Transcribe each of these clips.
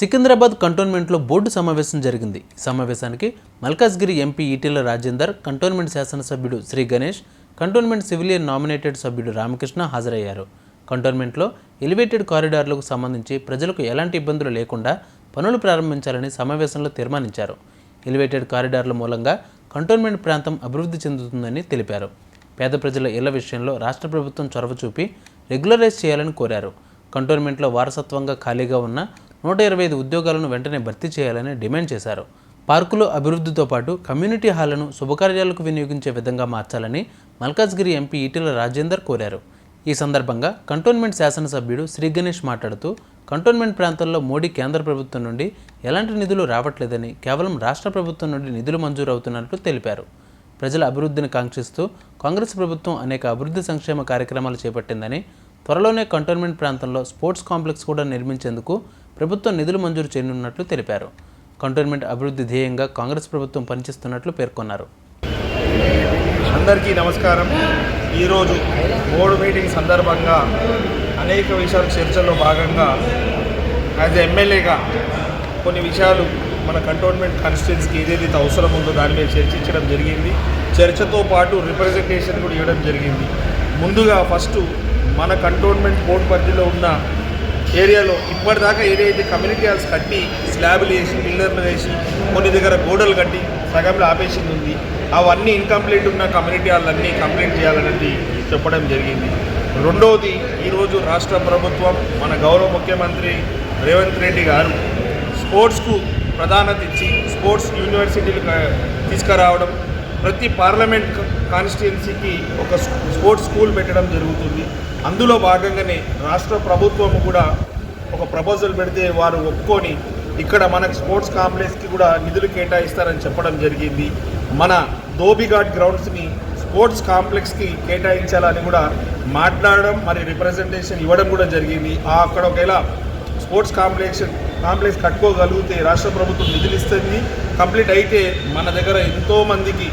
Secunderabad కంటోన్మెంట్లో board సమావేశం జరిగింది. ఈ సమావేశానికి మల్కాజ్గిరి ఎంపీ ఈటెల రాజేందర్, కంటోన్మెంట్ శాసనసభ్యుడు Shri Ganesh, cantonment civilian nominated సభ్యుడు రామకృష్ణ హాజరయ్యారు. కంటోన్మెంట్లో ఎలివేటెడ్ కారిడార్లకు సంబంధించి ప్రజలకు ఎలాంటి ఇబ్బందులు లేకుండా పనులు ప్రారంభించాలని సమావేశంలో తీర్మానించారు. ఎలివేటెడ్ కారిడార్ల మూలంగా కంటోన్మెంట్ ప్రాంతం అభివృద్ధి చెందుతుందని తెలిపారు. పేద ప్రజల ఇళ్ల విషయంలో రాష్ట్ర ప్రభుత్వం చొరవ చూపి రెగ్యులరైజ్ చేయాలని కోరారు. కంటోన్మెంట్లో వారసత్వంగా ఖాళీగా ఉన్న 125 ఉద్యోగాలను వెంటనే భర్తీ చేయాలని డిమాండ్ చేశారు. పార్కుల అభివృద్ధితో పాటు కమ్యూనిటీ హాళ్లను శుభకార్యాలకు వినియోగించే విధంగా మార్చాలని మల్కాజ్గిరి ఎంపీ ఈటెల రాజేందర్ కోరారు. ఈ సందర్భంగా కంటోన్మెంట్ శాసనసభ్యుడు శ్రీ గణేష్ మాట్లాడుతూ, కంటోన్మెంట్ ప్రాంతంలో మోడీ కేంద్ర ప్రభుత్వం నుండి ఎలాంటి నిధులు రావట్లేదని, కేవలం రాష్ట్ర ప్రభుత్వం నుండి నిధులు మంజూరు అవుతున్నట్లు తెలిపారు. ప్రజల అభివృద్ధిని కాంక్షిస్తూ కాంగ్రెస్ ప్రభుత్వం అనేక అభివృద్ధి సంక్షేమ కార్యక్రమాలు చేపట్టిందని, త్వరలోనే కంటోన్మెంట్ ప్రాంతంలో స్పోర్ట్స్ కాంప్లెక్స్ కూడా నిర్మించేందుకు ప్రభుత్వం నిధులు మంజూరు చేయనున్నట్లు తెలిపారు. కంటోన్మెంట్ అభివృద్ధి ధ్యేయంగా కాంగ్రెస్ ప్రభుత్వం పనిచేస్తున్నట్లు పేర్కొన్నారు. అందరికీ నమస్కారం. ఈరోజు బోర్డు మీటింగ్ సందర్భంగా అనేక విషయాలు చర్చల్లో భాగంగా యాజ్ ఎమ్మెల్యేగా కొన్ని విషయాలు మన కంటోన్మెంట్ కాన్స్టిట్యున్సీకి ఏదైతే అవసరం ఉందో దాని మీద చర్చించడం జరిగింది. చర్చతో పాటు రిప్రజెంటేషన్ కూడా ఇవ్వడం జరిగింది. ముందుగా ఫస్ట్ మన కంటోన్మెంట్ బోర్డు పరిధిలో ఉన్న ఏరియాలో ఇప్పటిదాకా ఏదైతే కమ్యూనిటీ హాల్స్ కట్టి స్లాబ్లు వేసి పిల్లర్లు వేసి కొన్ని దగ్గర గోడలు కట్టి సగంలో ఆపేసింది ఉంది, అవన్నీ ఇన్కంప్లీట్ ఉన్న కమ్యూనిటీ హాల్లన్నీ కంప్లీట్ చేయాలనేది చెప్పడం జరిగింది. రెండవది, ఈరోజు రాష్ట్ర ప్రభుత్వం మన గౌరవ ముఖ్యమంత్రి రేవంత్ రెడ్డి గారు స్పోర్ట్స్కు ప్రాధాన్యత ఇచ్చి స్పోర్ట్స్ యూనివర్సిటీలు తీసుకురావడం, ప్రతి పార్లమెంట్ కాన్స్టిట్యున్సీకి ఒక స్పోర్ట్స్ స్కూల్ పెట్టడం జరుగుతుంది. అందులో భాగంగానే రాష్ట్ర ప్రభుత్వం కూడా ఒక ప్రపోజల్ పెడితే వారు ఒప్పుకొని ఇక్కడ మనకు స్పోర్ట్స్ కాంప్లెక్స్కి కూడా నిధులు కేటాయిస్తారని చెప్పడం జరిగింది. మన ధోబిఘాట్ గ్రౌండ్స్ని స్పోర్ట్స్ కాంప్లెక్స్కి కేటాయించాలని కూడా మాట్లాడడం, మరి రిప్రజెంటేషన్ ఇవ్వడం కూడా జరిగింది. అక్కడ ఒకవేళ స్పోర్ట్స్ కాంప్లెక్స్ కట్టుకోగలిగితే రాష్ట్ర ప్రభుత్వం నిధులు ఇస్తుంది. కంప్లీట్ అయితే మన దగ్గర ఎంతోమందికి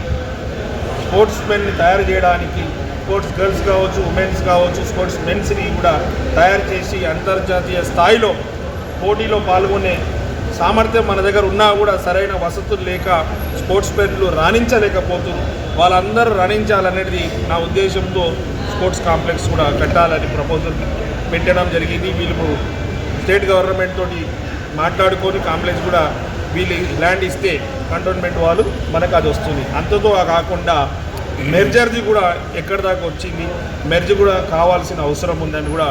స్పోర్ట్స్ మెన్ని తయారు చేయడానికి, స్పోర్ట్స్ గర్ల్స్ కావచ్చు, ఉమెన్స్ కావచ్చు, స్పోర్ట్స్ మెన్స్ని కూడా తయారు చేసి అంతర్జాతీయ స్థాయిలో పోటీలో పాల్గొనే సామర్థ్యం మన దగ్గర ఉన్నా కూడా సరైన వసతులు లేక స్పోర్ట్స్ మెన్లు రాణించలేకపోతున్నారు. వాళ్ళందరూ రాణించాలనేది నా ఉద్దేశంతో స్పోర్ట్స్ కాంప్లెక్స్ కూడా కట్టాలని ప్రపోజల్ పెట్టడం జరిగింది. వీళ్ళు స్టేట్ గవర్నమెంట్ తోటి మాట్లాడుకొని కాంప్లెక్స్ కూడా వీళ్ళు ల్యాండ్ ఇస్తే కంటోన్మెంట్ వాళ్ళు మనకు అది వస్తుంది. అంతతో కాకుండా మెర్జర్ది కూడా ఎక్కడి దాకా వచ్చింది, మెర్జ్ కూడా కావాల్సిన అవసరం ఉందని కూడా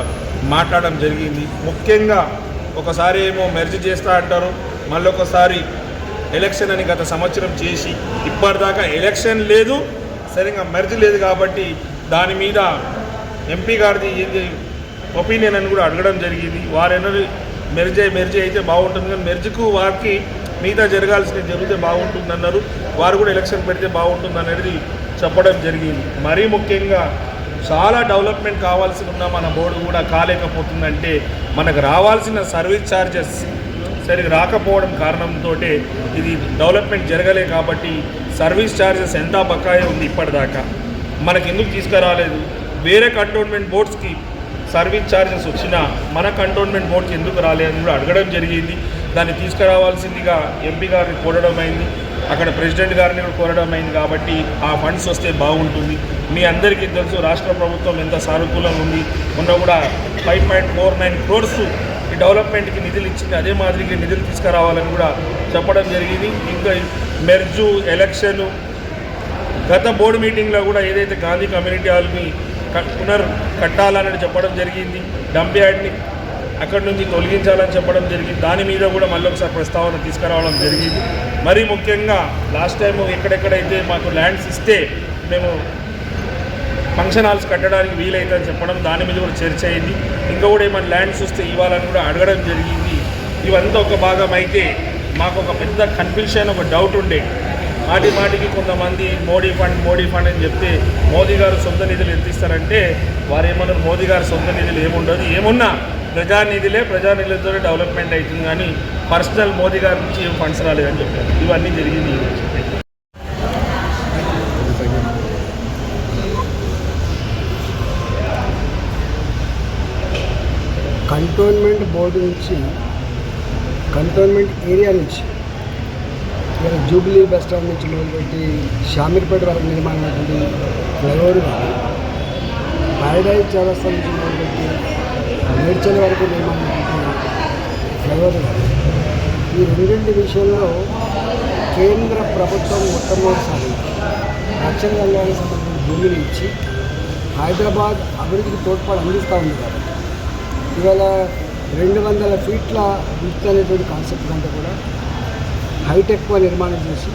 మాట్లాడడం జరిగింది. ముఖ్యంగా ఒకసారి ఏమో మెర్జ్ చేస్తా అంటారు, మళ్ళీ ఒకసారి ఎలక్షన్ అని గత సంవత్సరం చేసి ఇప్పటిదాకా ఎలక్షన్ లేదు, సరిగ్గా మెర్జ్ లేదు. కాబట్టి దాని మీద ఎంపీ గారిది ఏంది ఒపీనియన్ అని కూడా అడగడం జరిగింది. వారెన్నో మెర్జ్ అయితే బాగుంటుంది, కానీ మెర్జ్కు వారికి మిగతా జరగాల్సినవి జరిగితే బాగుంటుందన్నారు. వారు కూడా ఎలక్షన్ పెడితే బాగుంటుంది అనేది చెప్పడం జరిగింది. మరీ ముఖ్యంగా చాలా డెవలప్మెంట్ కావాల్సి ఉన్న మన బోర్డు కూడా కాలేకపోతుందంటే మనకు రావాల్సిన సర్వీస్ ఛార్జెస్ సరిగ్గా రాకపోవడం కారణంతో ఇది డెవలప్మెంట్ జరగలే. కాబట్టి సర్వీస్ ఛార్జెస్ ఎంత బకాయి ఉంది ఇప్పటిదాకా మనకి ఎందుకు తీసుకురాలేదు? వేరే కంటోన్మెంట్ బోర్డ్స్కి సర్వీస్ ఛార్జెస్ వచ్చినా మన కంటోన్మెంట్ బోర్డ్కి ఎందుకు రాలేదని కూడా అడగడం జరిగింది. దాన్ని తీసుకురావాల్సిందిగా ఎంపీ గారిని కోరడం అయింది, అక్కడ ప్రెసిడెంట్ గారిని కూడా కోరడం అయింది. కాబట్టి ఆ ఫండ్స్ వస్తే బాగుంటుంది. మీ అందరికీ తెలుసు రాష్ట్ర ప్రభుత్వం ఎంత సానుకూలంగా ఉంది. మొన్న కూడా 5.49 crores ఈ డెవలప్మెంట్కి నిధులు ఇచ్చింది. అదే మాదిరిగా నిధులు తీసుకురావాలని కూడా చెప్పడం జరిగింది. ఇంకా మెర్జు ఎలక్షను గత బోర్డు మీటింగ్లో కూడా ఏదైతే గాంధీ కమ్యూనిటీ హాల్ని కట్టాలని చెప్పడం జరిగింది, డంప్ యార్డ్ని అక్కడి నుంచి తొలగించాలని చెప్పడం జరిగింది. దాని మీద కూడా మళ్ళీ ఒకసారి ప్రస్తావన తీసుకురావడం జరిగింది. మరీ ముఖ్యంగా లాస్ట్ టైం ఎక్కడెక్కడైతే మాకు ల్యాండ్స్ ఇస్తే మేము ఫంక్షన్ హాల్స్ కట్టడానికి వీలైతుందని చెప్పడం, దాని మీద కూడా చర్చ అయింది. ఇంకా కూడా ఏమైనా ల్యాండ్స్ వస్తే ఇవ్వాలని కూడా అడగడం జరిగింది. ఇవంతా ఒక భాగం అయితే మాకు ఒక పెద్ద కన్ఫ్యూషన్, ఒక డౌట్ ఉండే. మాటికి కొంతమంది మోడీ ఫండ్ అని చెప్తే మోదీ గారు సొంత నిధులు ఎంత ఇస్తారంటే వారు ఏమన్నారు, మోదీ గారు సొంత నిధులు ఏముండదు, ఏమున్నా ప్రజానిధులతో డెవలప్మెంట్ అవుతుంది, కానీ పర్సనల్ మోదీ గారి నుంచి ఏం ఫండ్స్ రాలేదని చెప్పారు. ఇవన్నీ జరిగింది. కంటోన్మెంట్ బోర్డు నుంచి కంటోన్మెంట్ ఏరియా నుంచి ఇక్కడ జూబ్లీ బస్ స్టాండ్ నుంచి మొదలుపెట్టి షామీర్పేట వరకు నిర్మాణమైనటువంటి ఫ్లైఓవర్ కానీ, పారడైజ్ చౌరస్తా నుంచి మొదలుపెట్టి మేడ్చల్ వరకు నిర్మాణమైనటువంటి ఫ్లైఓవర్ కానీ, ఈ రెండింటి విషయంలో కేంద్ర ప్రభుత్వం మొట్టమొదటిసారి దక్షిణ రంగానికి సంబంధించిన భూమిని ఇచ్చి హైదరాబాద్ అభివృద్ధికి తోడ్పాటు అందిస్తూ ఉంది. కాబట్టి ఇవాళ 200 ఫీట్ల విడ్త్ అనేటువంటి కాన్సెప్ట్ కంటే కూడా హైట్ ఎక్కువ నిర్మాణం చేసి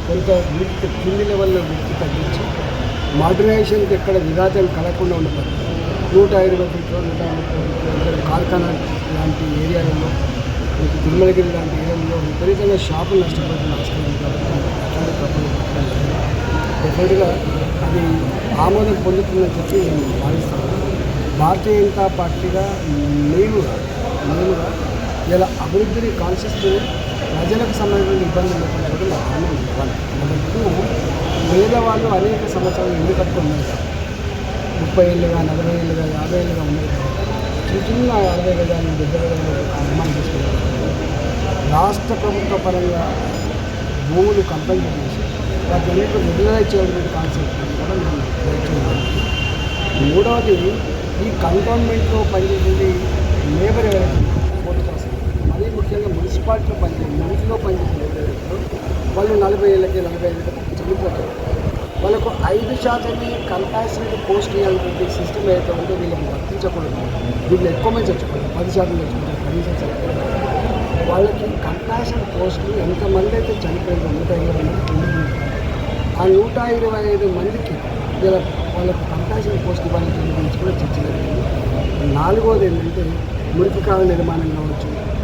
కొంత విడ్త్ కింది లెవెల్లో విడ్త్ తగ్గించి మోడర్నైజేషన్కి ఎక్కడ విరాజం కలగకుండా ఉండదు. 120 ఫీట్లు 130 ఫీట్లు కార్ఖానా లాంటి ఏరియాలలో, తిరుమలగిరి లాంటి ఏరియాలో విపరీతంగా షాపులు నష్టపోతున్న ఆస్కారం కాబట్టి అట్లాంటి ప్రభుత్వం డెఫినెట్గా అది ఆమోదం పొందుతుందని చెప్పి నేను భావిస్తాను. భారతీయ జనతా పార్టీగా మేముగా ఇలా అభివృద్ధిని కాన్షియస్ ప్రజలకు సంబంధించిన ఇబ్బందులు లేకుండా నెంబర్ 2, పేదవాళ్ళు అనేక సంవత్సరాలు ఇల్లు కట్టుకున్నారు. 30 ఏళ్ళుగా 40 ఏళ్ళుగా 50 ఏళ్ళుగా ఉన్నాయి. చిన్న 60 గజాలు 70 గజాలు నిర్మాణం చేసుకున్నారు. రాష్ట్ర ప్రభుత్వ పరంగా భూములు కంపెనీ చేసి వాటి అన్నింటిలో విడుదల చేయడానికి కాన్సెప్ట్ కూడా నేను ప్రయత్నిస్తున్నాను. మూడవది, ఈ కంటోన్మెంట్లో పనిచేసేది లేబర్ ఎవరైతే 40%, మరీ ముఖ్యంగా మున్సిపాలిటీలో మున్సిలో పనిచేసే లేబర్ ఎవరైతే వాళ్ళు 40 ఏళ్ళకి 45 ఏళ్ళకి చనిపోతారు. వాళ్ళకు 5% కంపాసిటీ పోస్ట్ ఇవ్వాలనేటువంటి సిస్టమ్ ఏదైతే ఉందో వీళ్ళకి వర్తించకూడదు. వీళ్ళు ఎక్కువ మంది చచ్చిపోతారు, 10% చచ్చిపోతారు, కనీసం చచ్చిపోతారు. వాళ్ళకి కంపాషన్ పోస్టులు ఎంతమంది అయితే చనిపోయిందో 125 ఆ 125 మందికి ఇలా వాళ్ళకు కంపాషన్ పోస్ట్ ఇవ్వాలని గురించి కూడా చర్చ జరిగింది. 4వది ఏంటంటే మురికి కాలువ నిర్మాణం కావచ్చు,